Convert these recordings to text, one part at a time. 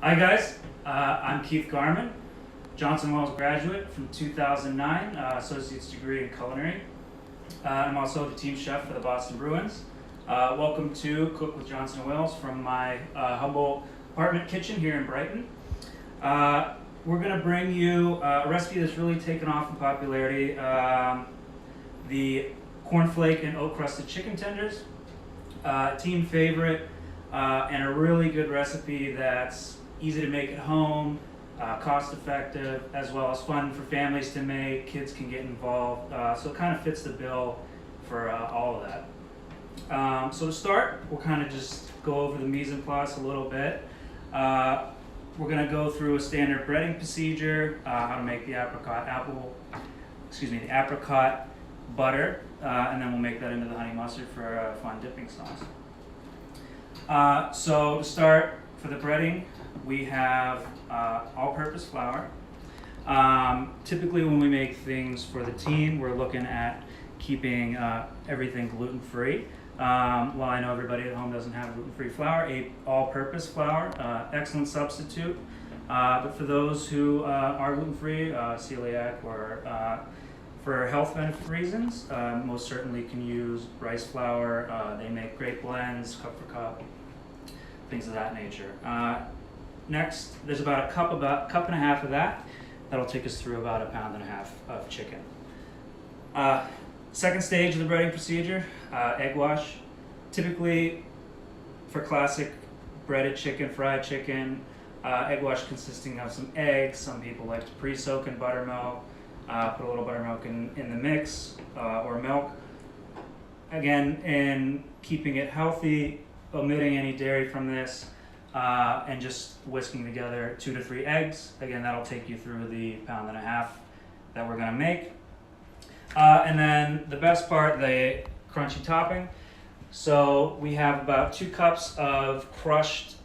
Hi guys, I'm Keith Garman, Johnson Wales graduate from 2009, associate's degree in culinary. I'm also the team chef for the Boston Bruins. Welcome to Cook with Johnson Wales from my humble apartment kitchen here in Brighton. We're going to bring you a recipe that's really taken off in popularity, the cornflake and oat crusted chicken tenders. Team favorite and a really good recipe that's easy to make at home, cost effective, as well as fun for families to make. Kids can get involved, so it kind of fits the bill for all of that. So to start, we'll kind of just go over the mise en place a little bit. We're going to go through a standard breading procedure, how to make the apricot butter, and then we'll make that into the honey mustard for a fun dipping sauce. So to start, for the breading, we have all-purpose flour. Typically when we make things for the team, we're looking at keeping everything gluten-free. While I know everybody at home doesn't have gluten-free flour, all-purpose flour, excellent substitute. But for those who are gluten-free, celiac, or for health benefit reasons, most certainly can use rice flour. They make great blends, cup for cup, things of that nature. Next, there's about a cup and a half of that. That'll take us through about 1.5 pounds of chicken. Second stage of the breading procedure, egg wash. Typically, for classic breaded chicken, fried chicken, egg wash consisting of some eggs. Some people like to pre-soak in buttermilk, put a little buttermilk in the mix, or milk. Again, in keeping it healthy, omitting any dairy from this, and just whisking together 2 to 3 eggs. Again, that'll take you through the 1.5 pounds that we're gonna make. And then the best part, the crunchy topping. So we have about 2 cups of crushed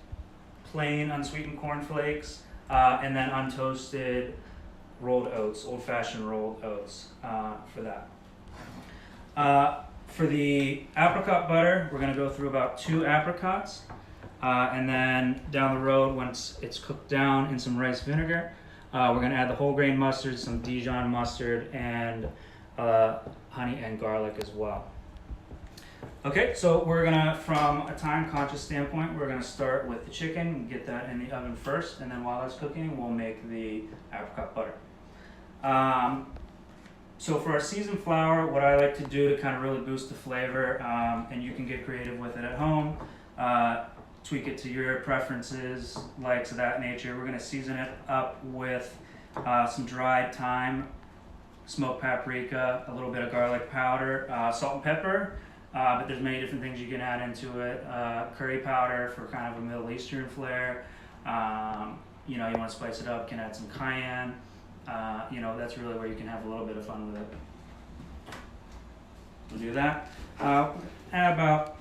plain unsweetened cornflakes, and then untoasted rolled oats, old-fashioned rolled oats for that. For the apricot butter, we're going to go through about 2 apricots, and then down the road, once it's cooked down in some rice vinegar, we're going to add the whole grain mustard, some Dijon mustard, and honey and garlic as well. Okay, so we're going to, from a time-conscious standpoint, we're going to start with the chicken and get that in the oven first, and then while that's cooking, we'll make the apricot butter. So for our seasoned flour, what I like to do to kind of really boost the flavor, and you can get creative with it at home, tweak it to your preferences, likes of that nature. We're going to season it up with some dried thyme, smoked paprika, a little bit of garlic powder, salt and pepper, but there's many different things you can add into it. Curry powder for kind of a Middle Eastern flair. You want to spice it up, can add some cayenne. That's really where you can have a little bit of fun with it. We'll do that. Add about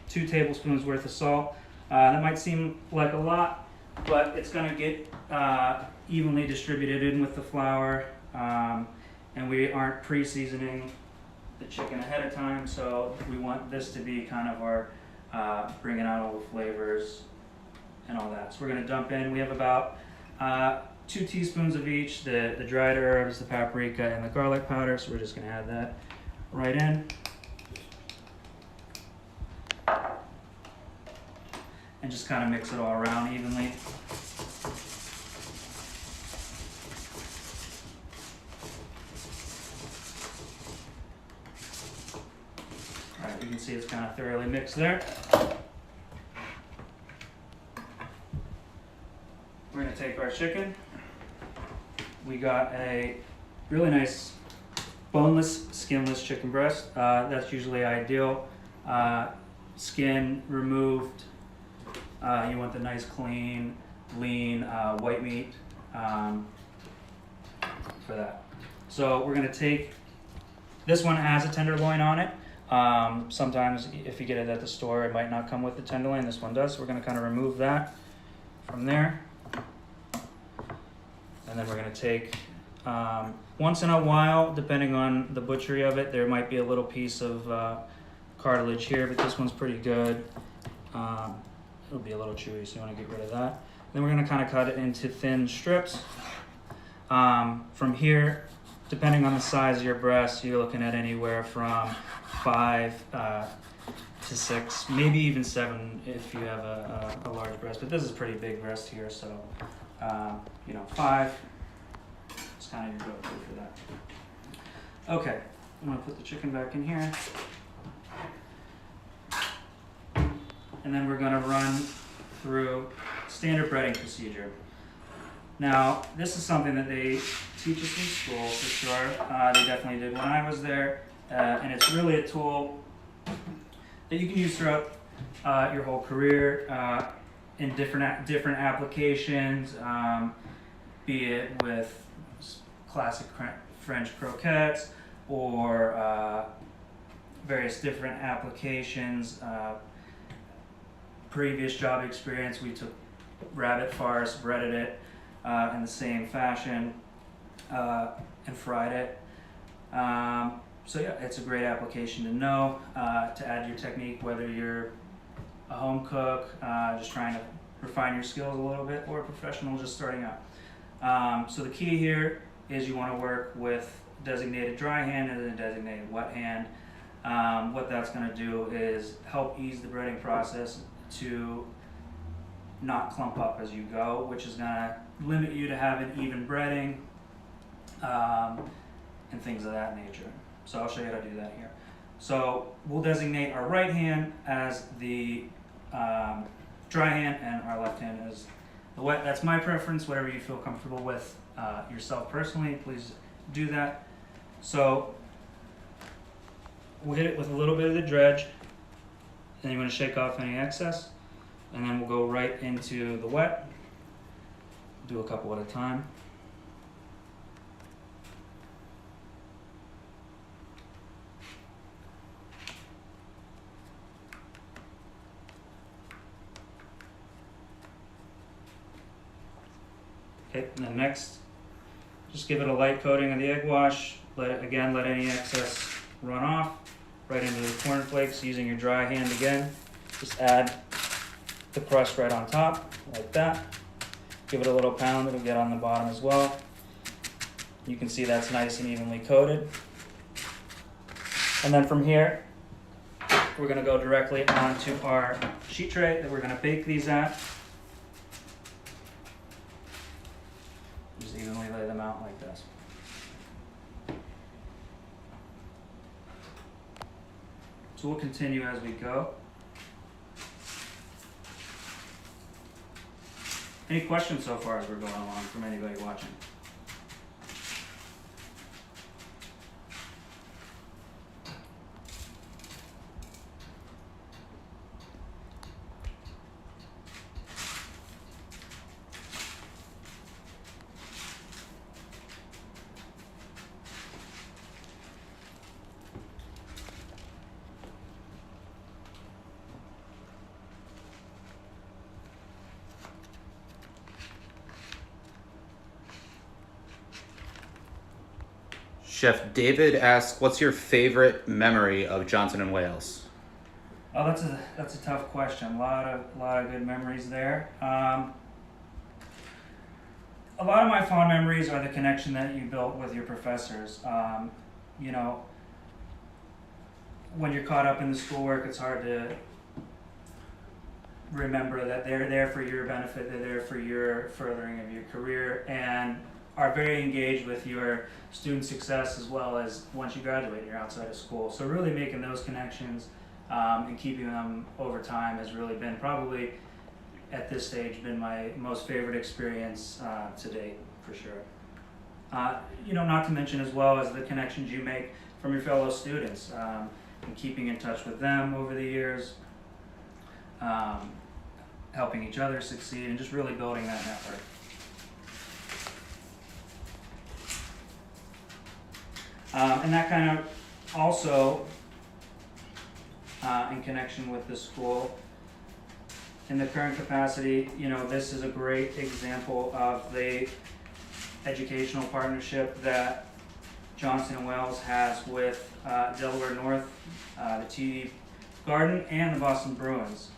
2 tablespoons worth of salt. That might seem like a lot, but it's going to get evenly distributed in with the flour, and we aren't pre-seasoning the chicken ahead of time, so we want this to be kind of our bringing out all the flavors and all that. So we're going to dump in. We have about 2 teaspoons of each, the dried herbs, the paprika, and the garlic powder, so we're just going to add that right in. And just kind of mix it all around evenly. Alright, you can see it's kind of thoroughly mixed there. We're going to take our chicken. We got a really nice boneless, skinless chicken breast. That's usually ideal. Skin removed. You want the nice, clean, lean white meat for that. So we're going to take, this one has a tenderloin on it. Sometimes if you get it at the store, it might not come with the tenderloin. This one does. So we're going to kind of remove that from there. And then we're going to take, once in a while, depending on the butchery of it, there might be a little piece of cartilage here, but this one's pretty good. it'll be a little chewy, so you want to get rid of that. Then we're going to kind of cut it into thin strips. From here, depending on the size of your breast, you're looking at anywhere from 5 to 6, maybe even 7 if you have a large breast. But this is a pretty big breast here, so 5 is kind of your go-to for that. Okay, I'm going to put the chicken back in here. And then we're going to run through standard breading procedure. Now, this is something that they teach us in school for sure. They definitely did when I was there. And it's really a tool that you can use throughout your whole career in different applications, be it with classic French croquettes or various different applications. Previous job experience, we took rabbit farce, breaded it in the same fashion, and fried it. So yeah, it's a great application to know, to add your technique, whether you're a home cook, just trying to refine your skills a little bit, or a professional just starting out. So the key here is you want to work with designated dry hand and a designated wet hand. What that's going to do is help ease the breading process to not clump up as you go, which is going to limit you to having even breading and things of that nature. So I'll show you how to do that here. So we'll designate our right hand as the dry hand and our left hand as the wet. That's my preference. Whatever you feel comfortable with yourself personally, please do that. So we'll hit it with a little bit of the dredge. Then you want to shake off any excess, and then we'll go right into the wet. Do a couple at a time. Okay, and then next, just give it a light coating of the egg wash. Let any excess run off. Right into the cornflakes using your dry hand again. Just add the crust right on top, like that. Give it a little pound, it'll get on the bottom as well. You can see that's nice and evenly coated. And then from here, we're gonna go directly onto our sheet tray that we're gonna bake these at. Just evenly lay them out like this. So we'll continue as we go. Any questions so far as we're going along from anybody watching? Chef David asks, what's your favorite memory of Johnson & Wales? Oh, that's a tough question. A lot of good memories there. A lot of my fond memories are the connection that you built with your professors. When you're caught up in the schoolwork, it's hard to remember that they're there for your benefit, they're there for your furthering of your career, and are very engaged with your student success as well as once you graduate and you're outside of school. So really making those connections and keeping them over time has really been probably at this stage been my most favorite experience to date, for sure. Not to mention as well as the connections you make from your fellow students and keeping in touch with them over the years, helping each other succeed, and just really building that network. And that kind of also, in connection with the school, in the current capacity, this is a great example of the educational partnership that Johnson & Wales has with Delaware North, the TD Garden, and the Boston Bruins.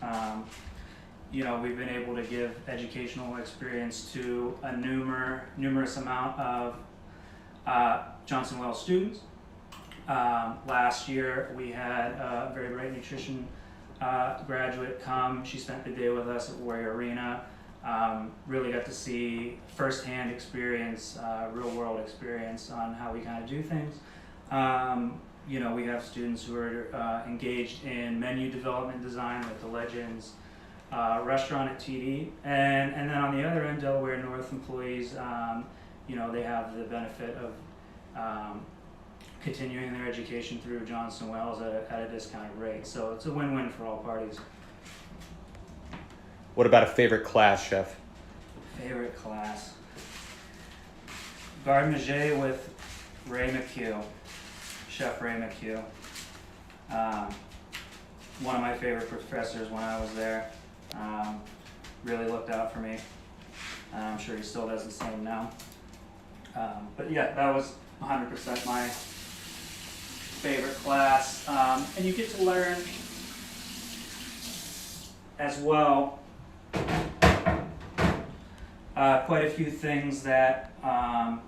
we've been able to give educational experience to a numerous amount of Johnson Wales students. Last year we had a very bright nutrition graduate come. She spent the day with us at Warrior Arena. Really got to see firsthand experience, real world experience on how we kind of do things. We have students who are engaged in menu development design with the Legends restaurant at TD, and then on the other end, Delaware North employees, they have the benefit of continuing their education through Johnson Wales at a discounted rate. So it's a win-win for all parties. What about a favorite class, Chef? Favorite class? Garde Manger with Ray McHugh, Chef Ray McHugh. One of my favorite professors when I was there. Really looked out for me. I'm sure he still does the same now. But yeah, that was 100% my favorite class. And you get to learn as well quite a few things that are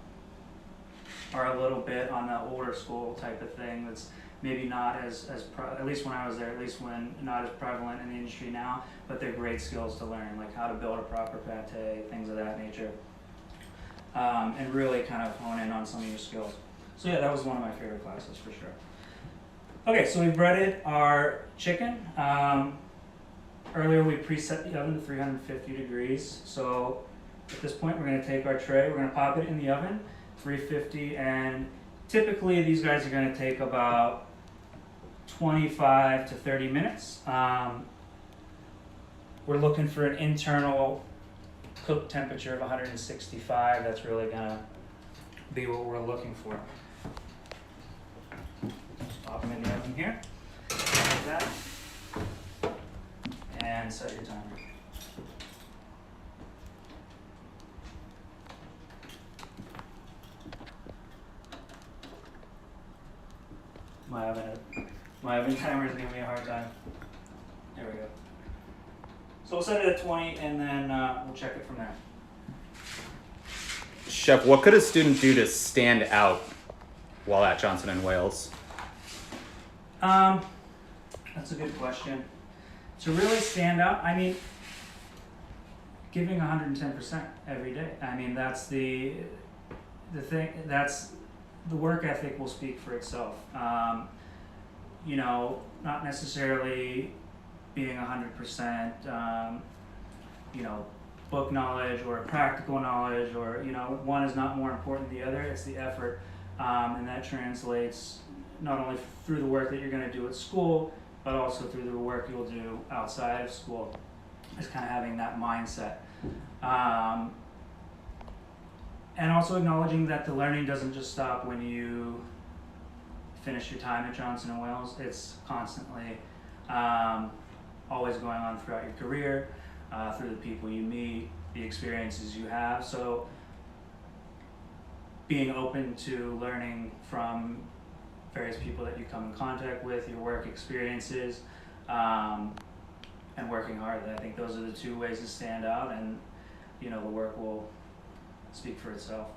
a little bit on the older school type of thing that's maybe not at least when I was there, at least when not as prevalent in the industry now, but they're great skills to learn, like how to build a proper pate, things of that nature, and really kind of hone in on some of your skills. So yeah, that was one of my favorite classes for sure. Okay, so we breaded our chicken. Earlier we preset the oven to 350 degrees. So at this point we're going to take our tray, we're going to pop it in the oven, 350, and typically these guys are going to take about 25 to 30 minutes. We're looking for an internal cook temperature of 165. That's really going to be what we're looking for. Just pop them in the oven here, like that, and set your timer. My oven timer is giving me a hard time. There we go. So we'll set it at 20, and then we'll check it from there. Chef, what could a student do to stand out while at Johnson & Wales? That's a good question. To really stand out, I mean, giving 110% every day. I mean, that's the thing. That's the work ethic will speak for itself. Not necessarily being 100%, book knowledge or practical knowledge, or, one is not more important than the other. It's the effort, and that translates not only through the work that you're going to do at school, but also through the work you'll do outside of school. It's kind of having that mindset. And also acknowledging that the learning doesn't just stop when you finish your time at Johnson & Wales. It's constantly always going on throughout your career, through the people you meet, the experiences you have. So being open to learning from various people that you come in contact with, your work experiences, and working hard. I think those are the two ways to stand out, and the work will speak for itself.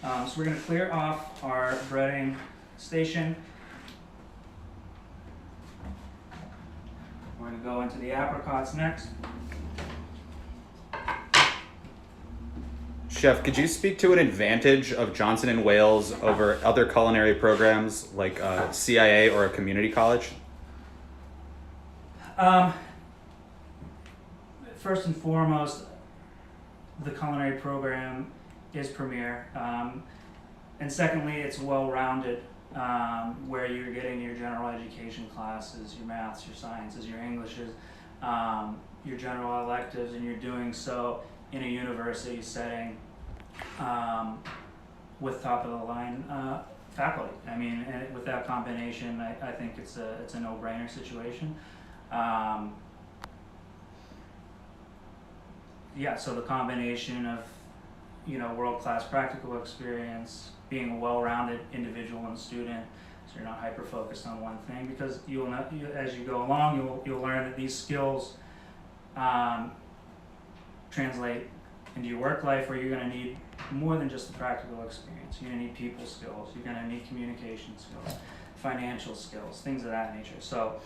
So we're going to clear off our breading station. We're going to go into the apricots next. Chef, could you speak to an advantage of Johnson & Wales over other culinary programs like CIA or a community college? First and foremost, the culinary program is premier. And secondly, it's well-rounded, where you're getting your general education classes, your maths, your sciences, your Englishes, your general electives, and you're doing so in a university setting with top-of-the-line faculty. I mean, and with that combination, I think it's a no-brainer situation. So the combination of world-class practical experience, being a well-rounded individual and student, so you're not hyper-focused on one thing, because as you go along, you'll learn that these skills translate into your work life, where you're going to need more than just the practical experience. You're going to need people skills, you're going to need communication skills, financial skills, things of that nature. So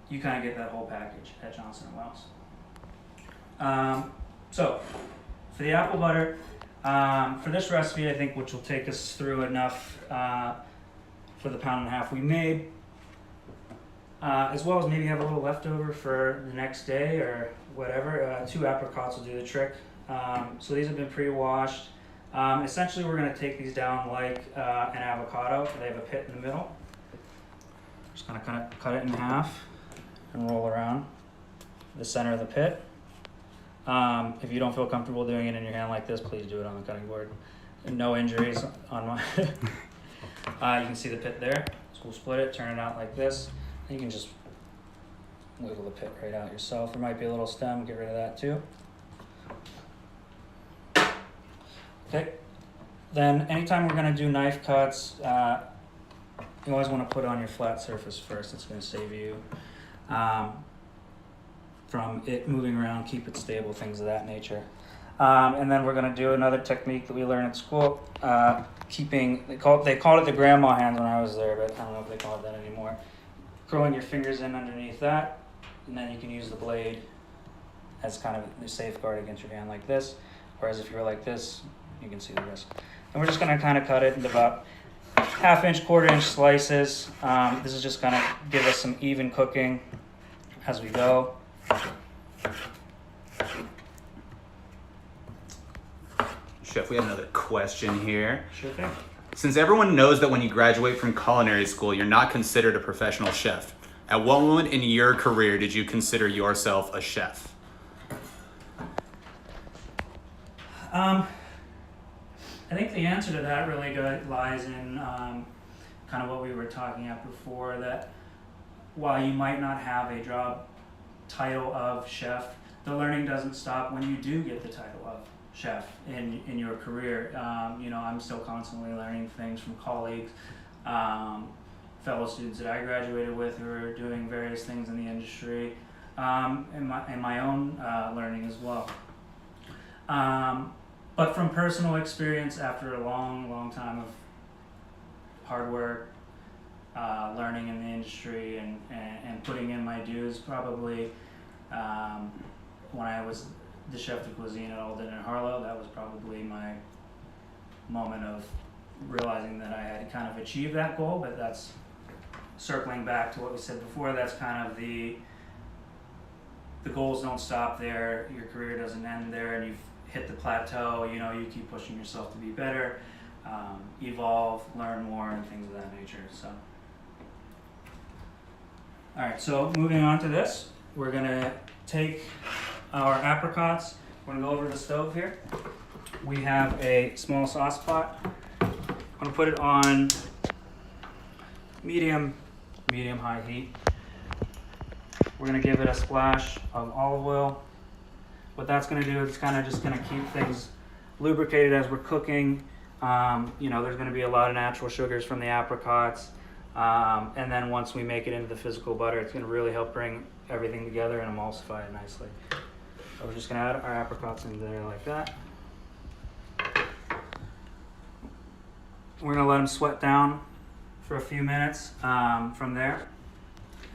you kind of get that whole package at Johnson & Wales. So for the apple butter, for this recipe, I think, which will take us through enough for the pound and a half we made, as well as maybe have a little leftover for the next day or whatever. 2 apricots will do the trick. So these have been pre-washed. Essentially, we're going to take these down like an avocado. They have a pit in the middle. Just going to kind of cut it in half and roll around the center of the pit. If you don't feel comfortable doing it in your hand like this, please do it on the cutting board. And no injuries on my. You can see the pit there. So we'll split it, turn it out like this. You can just wiggle the pit right out yourself. There might be a little stem, get rid of that too. Okay. Then anytime we're going to do knife cuts, you always want to put it on your flat surface first. It's going to save you from it moving around, keep it stable, things of that nature. And then we're going to do another technique that we learned at school. They called it the grandma hands when I was there, but I don't know if they call it that anymore. Curling your fingers in underneath that, and then you can use the blade as kind of a safeguard against your hand like this. Whereas if you were like this, you can see the risk. And we're just going to kind of cut it into about 1/2 inch, 1/4 inch slices. This is just going to give us some even cooking as we go. Chef, we have another question here. Sure thing. Since everyone knows that when you graduate from culinary school, you're not considered a professional chef, at what moment in your career did you consider yourself a chef? I think the answer to that really lies in kind of what we were talking about before, that while you might not have a job title of chef, the learning doesn't stop when you do get the title of chef in your career. I'm still constantly learning things from colleagues, fellow students that I graduated with who are doing various things in the industry, and my own learning as well. But from personal experience, after a long time of hard work, learning in the industry and putting in my dues, probably when I was the chef de cuisine at Alden and Harlow, that was probably my moment of realizing that I had kind of achieved that goal. But that's circling back to what we said before. That's kind of the goals don't stop there. Your career doesn't end there, and you've hit the plateau. You keep pushing yourself to be better, evolve, learn more, and things of that nature. So, all right. So moving on to this, we're gonna take our apricots. We're gonna go over to the stove here. We have a small sauce pot. I'm gonna put it on medium high heat. We're gonna give it a splash of olive oil. What that's gonna do is it's kind of just gonna keep things lubricated as we're cooking. There's gonna be a lot of natural sugars from the apricots. And then once we make it into the physical butter, it's gonna really help bring everything together and emulsify it nicely. So we're just gonna add our apricots into there like that. We're gonna let them sweat down for a few minutes from there.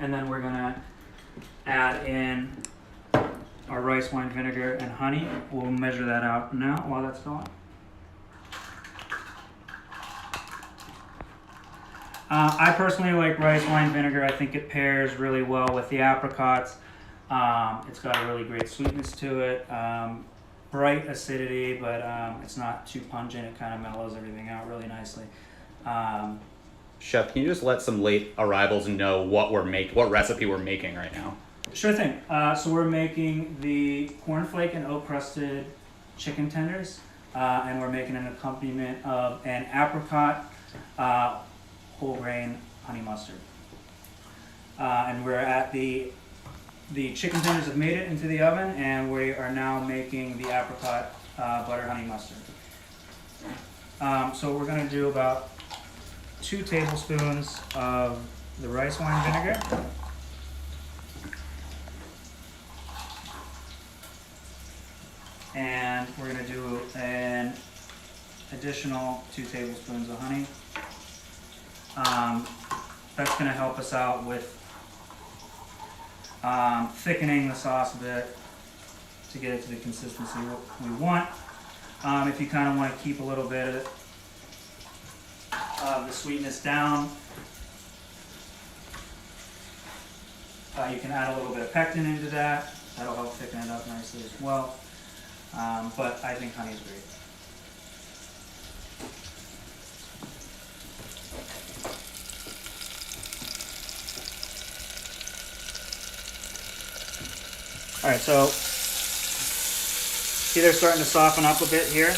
And then we're gonna add in our rice wine vinegar and honey. We'll measure that out now while that's going. I personally like rice wine vinegar. I think it pairs really well with the apricots. It's got a really great sweetness to it. Bright acidity, but it's not too pungent. It kind of mellows everything out really nicely. Chef, can you just let some late arrivals know what recipe we're making right now? Sure thing. So we're making the cornflake and oat crusted chicken tenders, and we're making an accompaniment of an apricot whole grain honey mustard. And we're at the chicken tenders have made it into the oven, and we are now making the apricot butter honey mustard. So we're going to do about 2 tablespoons of the rice wine vinegar. and we're gonna do an additional 2 tablespoons of honey. That's gonna help us out with thickening the sauce a bit to get it to the consistency we want. If you kind of want to keep a little bit of the sweetness down, you can add a little bit of pectin into that. That'll help thicken it up nicely as well. But I think honey is great. All right, so see they're starting to soften up a bit here.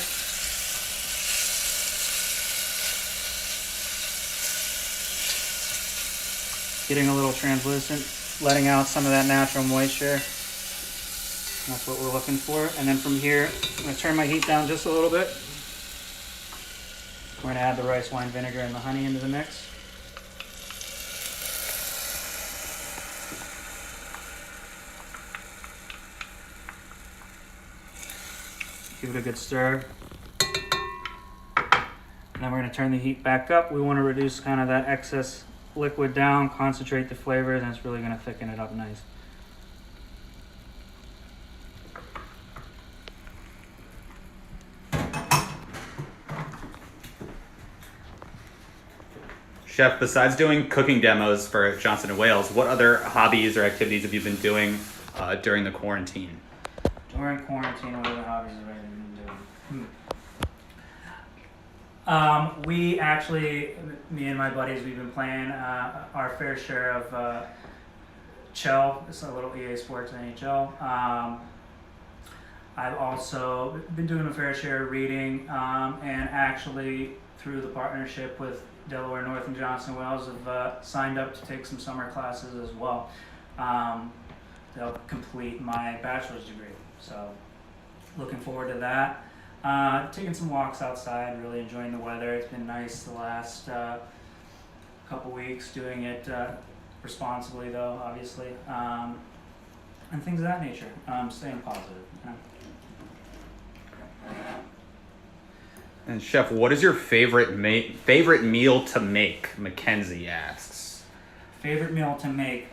Getting a little translucent, letting out some of that natural moisture. That's what we're looking for. And then from here, I'm gonna turn my heat down just a little bit. We're gonna add the rice wine vinegar and the honey into the mix. Give it a good stir. And then we're gonna turn the heat back up. We wanna reduce kind of that excess liquid down, concentrate the flavors, and it's really gonna thicken it up nice. Chef, besides doing cooking demos for Johnson & Wales, what other hobbies or activities have you been doing during the quarantine? During quarantine, what other hobbies have I been doing? We actually, me and my buddies, we've been playing our fair share of Chell. It's a little EA Sports NHL. I've also been doing a fair share of reading, and actually through the partnership with Delaware North and Johnson Wales have signed up to take some summer classes as well to help complete my bachelor's degree. So looking forward to that. Taking some walks outside, really enjoying the weather. It's been nice the last couple weeks, doing it responsibly though, obviously, and things of that nature. Staying positive. And Chef, what is your favorite meal to make? Mackenzie asks. Favorite meal to make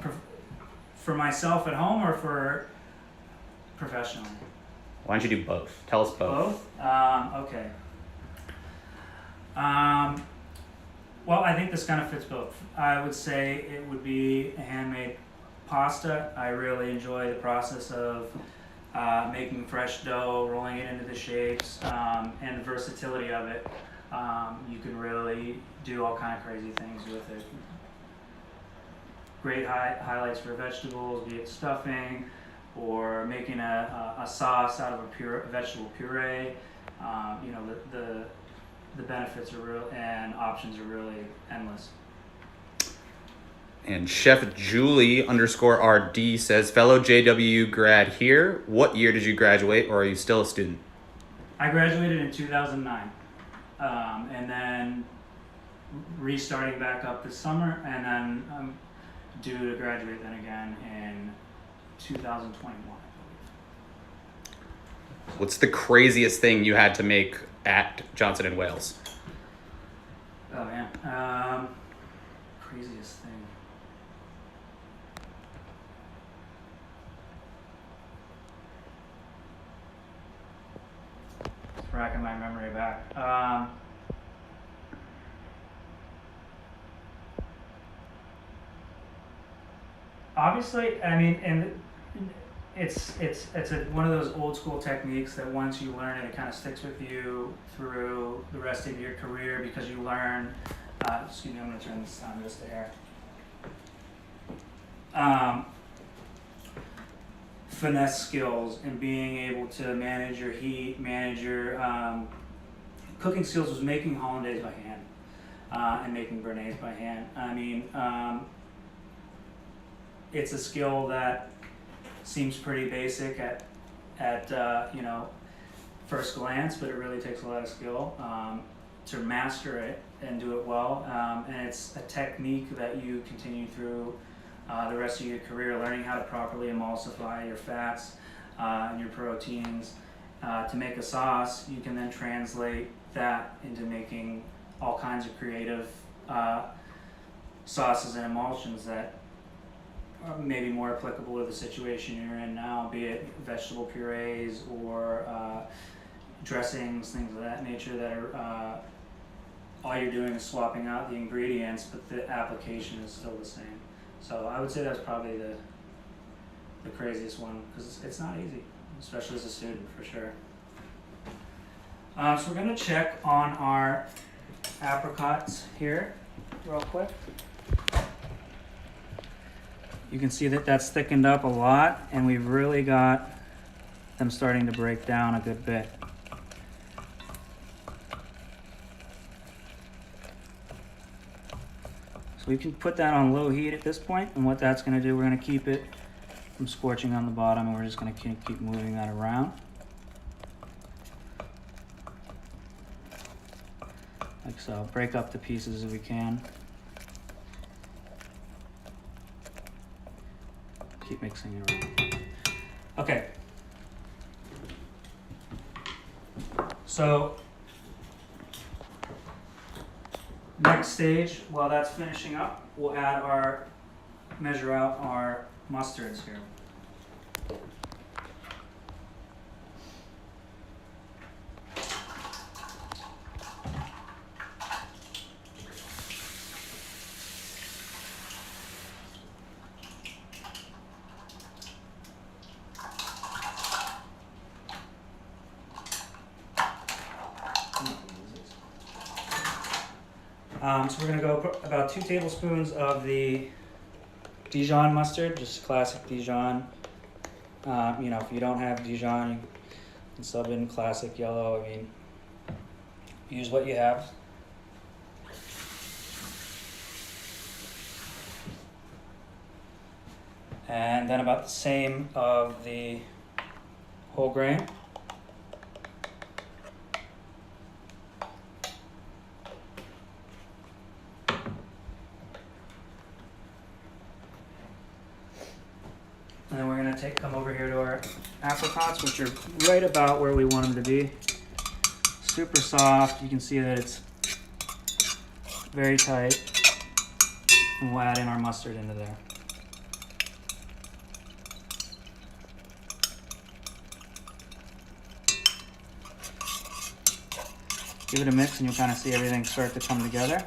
for myself at home or for professionally? Why don't you do both? Tell us both. Okay. Well, I think this kind of fits both. I would say it would be a handmade pasta. I really enjoy the process of making fresh dough, rolling it into the shapes, and the versatility of it. You can really do all kind of crazy things with it. Great highlights for vegetables, be it stuffing, or making a sauce out of a vegetable puree. You know, the benefits are real and options are really endless. And Chef Julie _RD says, fellow JW grad here, what year did you graduate, or are you still a student? I graduated in 2009, and then restarting back up this summer, and then I'm due to graduate then again in 2021, I believe. What's the craziest thing you had to make at Johnson & Wales? Oh man, craziest thing. It's racking my memory back. Obviously, I mean, and it's one of those old school techniques that once you learn it kind of sticks with you through the rest of your career because you learn. Excuse me, I'm going to turn this on just a hair. Finesse skills and being able to manage your heat, manage your cooking skills was making hollandaise by hand and making béarnaise by hand. I mean, it's a skill that seems pretty basic at you know, first glance, but it really takes a lot of skill to master it and do it well. And it's a technique that you continue through the rest of your career, learning how to properly emulsify your fats and your proteins, to make a sauce, you can then translate that into making all kinds of creative sauces and emulsions that are maybe more applicable to the situation you're in now, be it vegetable purees or dressings, things of that nature that are all you're doing is swapping out the ingredients, but the application is still the same. So I would say that's probably the craziest one, because it's not easy, especially as a student, for sure. So we're going to check on our apricots here real quick. You can see that that's thickened up a lot, and we've really got them starting to break down a good bit. So we can put that on low heat at this point, and what that's going to do, we're going to keep it from scorching on the bottom, and we're just going to keep moving that around. Like so. Break up the pieces if we can. Keep mixing it around. Okay. So, next stage, while that's finishing up, we'll measure out our mustards here. So we're going to go put about 2 tablespoons of the Dijon mustard, just classic Dijon. If you don't have Dijon, you can sub in classic yellow. I mean, use what you have. And then about the same of the whole grain. And then we're going to come over here to our apricots, which are right about where we want them to be. Super soft. You can see that it's very tight. And we'll add in our mustard into there. Give it a mix and you'll kind of see everything start to come together.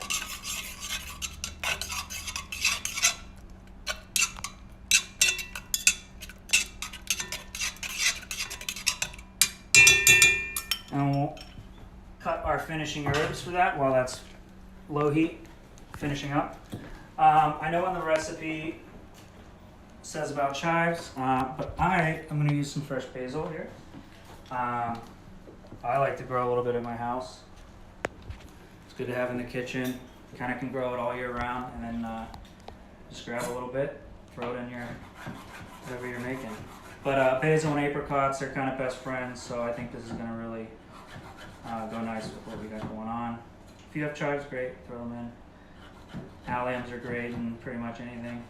And we'll cut our finishing herbs for that while that's low heat, finishing up. I know on the recipe it says about chives, but I am going to use some fresh basil here. I like to grow a little bit in my house. It's good to have in the kitchen. You kind of can grow it all year round, and then just grab a little bit, throw it in your whatever you're making. But basil and apricots are kind of best friends, so I think this is going to really go nice with what we got going on. If you have chives, great, throw them in. Alliums are great in pretty much anything.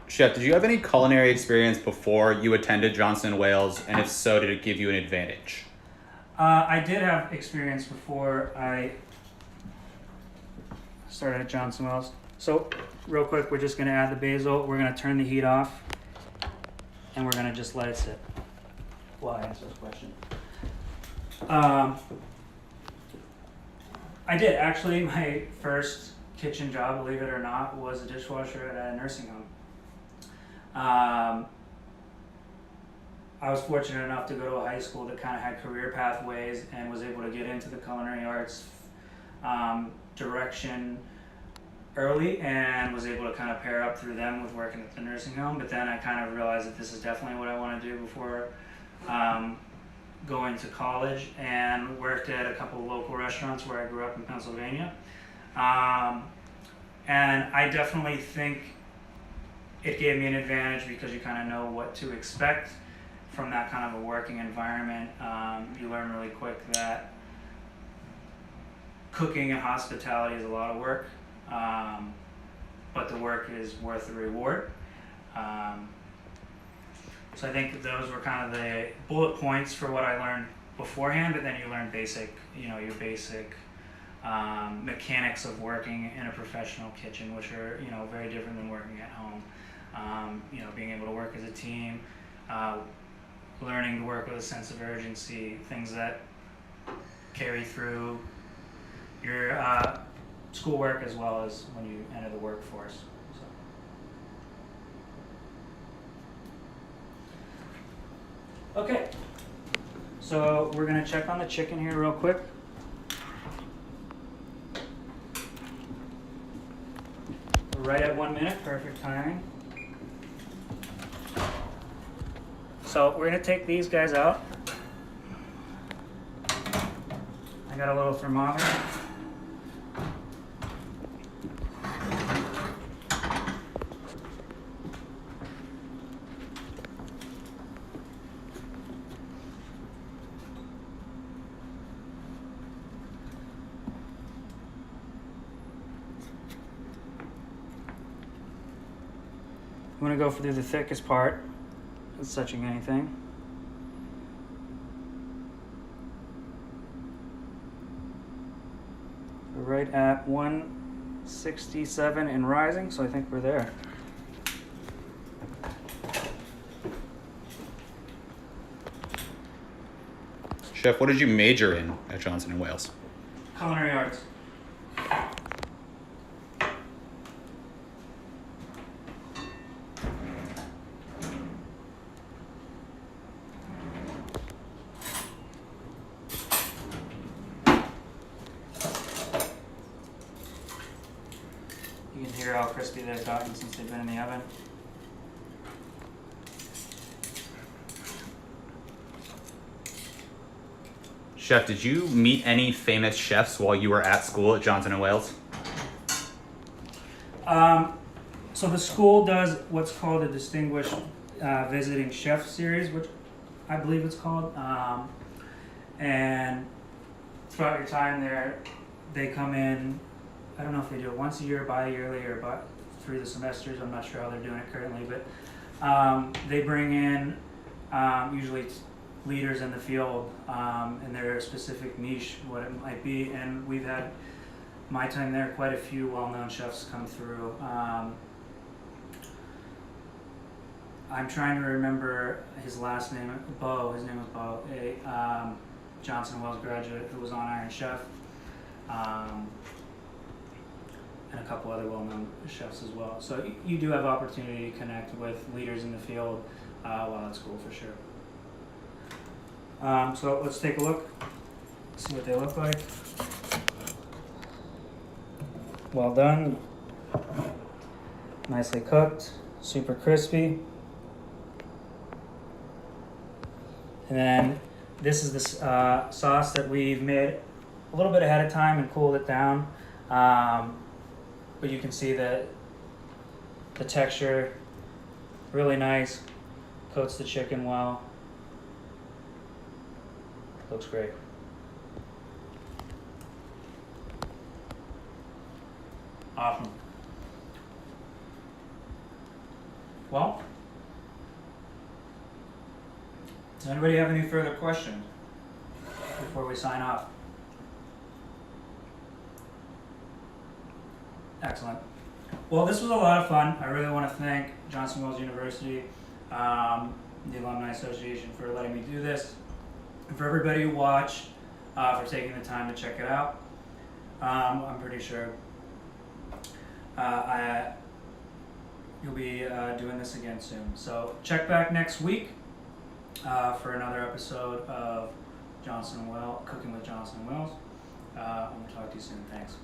Chef, did you have any culinary experience before you attended Johnson & Wales, and if so, did it give you an advantage? I did have experience before I started at Johnson & Wales. So, real quick, we're just going to add the basil. We're going to turn the heat off, and we're going to just let it sit while I answer this question. I did. Actually, my first kitchen job, believe it or not, was a dishwasher at a nursing home. I was fortunate enough to go to a high school that kind of had career pathways and was able to get into the culinary arts direction early, and was able to kind of pair up through them with working at the nursing home. But then I kind of realized that this is definitely what I want to do before going to college, and worked at a couple of local restaurants where I grew up in Pennsylvania. And I definitely think it gave me an advantage because you kind of know what to expect from that kind of a working environment. You learn really quick that cooking and hospitality is a lot of work, but the work is worth the reward. So I think those were kind of the bullet points for what I learned beforehand, but then you learn your basic mechanics of working in a professional kitchen, which are, very different than working at home. Being able to work as a team, learning to work with a sense of urgency, things that carry through your schoolwork as well as when you enter the workforce. Okay, so we're gonna check on the chicken here real quick. We're right at 1 minute, perfect timing. So we're gonna take these guys out. I got a little thermometer. I'm going to go through the thickest part with touching anything. We're right at 167 and rising, so I think we're there. Chef, what did you major in at Johnson & Wales? Culinary arts. You can hear how crispy they've gotten since they've been in the oven. Chef, did you meet any famous chefs while you were at school at Johnson & Wales? So the school does what's called a Distinguished Visiting Chef Series, which I believe it's called. And throughout your time there, they come in, I don't know if they do it once a year, bi-yearly, or through the semesters. I'm not sure how they're doing it currently, but they bring in usually leaders in the field in their specific niche, what it might be. And we've had, my time there, quite a few well-known chefs come through. I'm trying to remember his last name, Bo. His name was Bo, a Johnson & Wales graduate who was on Iron Chef. And a couple other well-known chefs as well. So you do have opportunity to connect with leaders in the field while at school for sure. So let's take a look, see what they look like. Well done, nicely cooked, super crispy. And then this is the sauce that we've made a little bit ahead of time and cooled it down. But you can see the texture, really nice, coats the chicken well. Looks great. Awesome. Well, does anybody have any further questions before we sign off? Excellent. Well, this was a lot of fun. I really want to thank Johnson Wales University, the Alumni Association, for letting me do this. And for everybody who watched, for taking the time to check it out. I'm pretty sure you'll be doing this again soon. So check back next week for another episode of Johnson & Wales, Cooking with Johnson & Wales. I'm going to talk to you soon. Thanks.